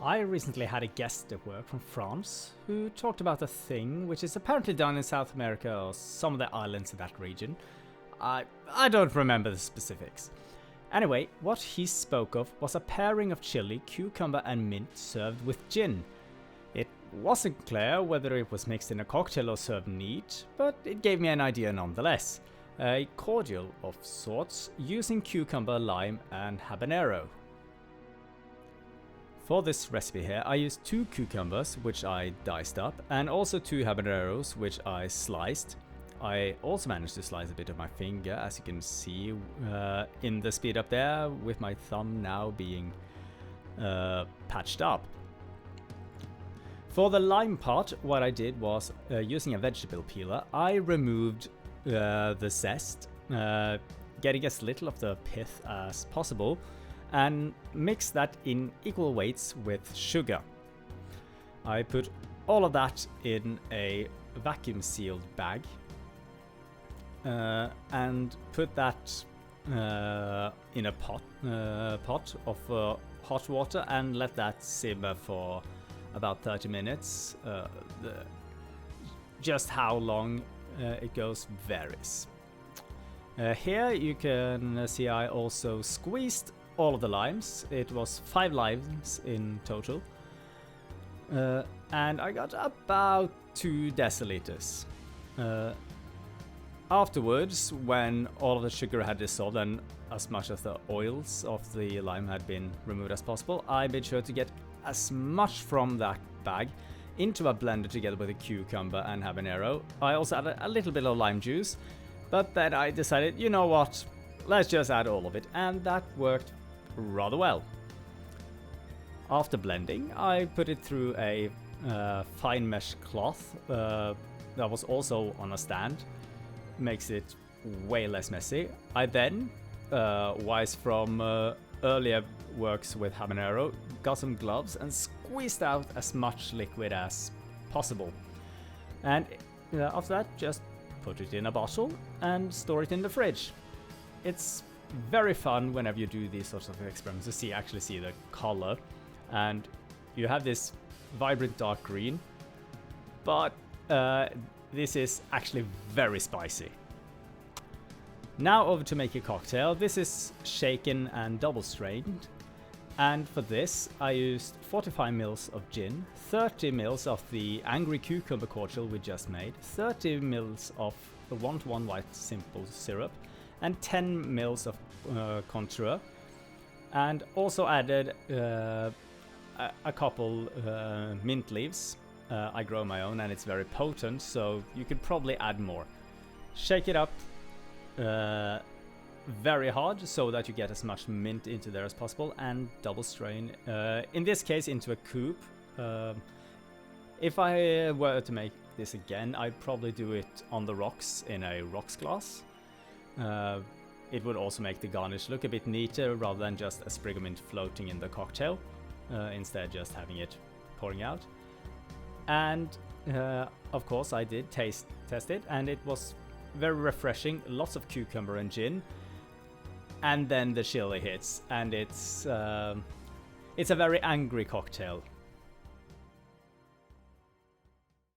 I recently had a guest at work from France who talked about a thing which is apparently done in South America or some of the islands in that region. I don't remember the specifics. Anyway, what he spoke of was a pairing of chili, cucumber and mint served with gin. It wasn't clear whether it was mixed in a cocktail or served neat, but it gave me an idea nonetheless. A cordial of sorts using cucumber, lime and habanero. For this recipe here, I used 2 cucumbers, which I diced up, and also 2 habaneros, which I sliced. I also managed to slice a bit of my finger, as you can see in the speed up there, with my thumb now being patched up. For the lime part, what I did was, using a vegetable peeler, I removed the zest, getting as little of the pith as possible, and mix that in equal weights with sugar. I put all of that in a vacuum sealed bag and put that in a pot of hot water and let that simmer for about 30 minutes. Just how long it goes varies. Here you can see I also squeezed all of the limes. It was 5 limes in total, and I got about 2 deciliters. Afterwards, when all of the sugar had dissolved and as much of the oils of the lime had been removed as possible, I made sure to get as much from that bag into a blender together with a cucumber and habanero. I also added a little bit of lime juice, but then I decided, you know what, let's just add all of it, and that worked rather well. After blending, I put it through a fine mesh cloth that was also on a stand. Makes it way less messy. I then, wise from earlier works with habanero, got some gloves and squeezed out as much liquid as possible. And after that, just put it in a bottle and store it in the fridge. It's very fun whenever you do these sorts of experiments to actually see the color, and you have this vibrant dark green, but this is actually very spicy. Now over to make a cocktail. This is shaken and double strained, and for this I used 45 ml of gin, 30 ml of the angry cucumber cordial we just made, 30 ml of the 1:1 white simple syrup, and 10 ml of Cointreau, and also added a couple mint leaves. I grow my own and it's very potent, so you could probably add more. Shake it up very hard so that you get as much mint into there as possible, and double strain, in this case into a coupe. If I were to make this again, I'd probably do it on the rocks in a rocks glass. It would also make the garnish look a bit neater rather than just a sprig of mint floating in the cocktail, instead just having it pouring out. And of course I did test it, and it was very refreshing. Lots of cucumber and gin, and then the chili hits, and it's a very angry cocktail.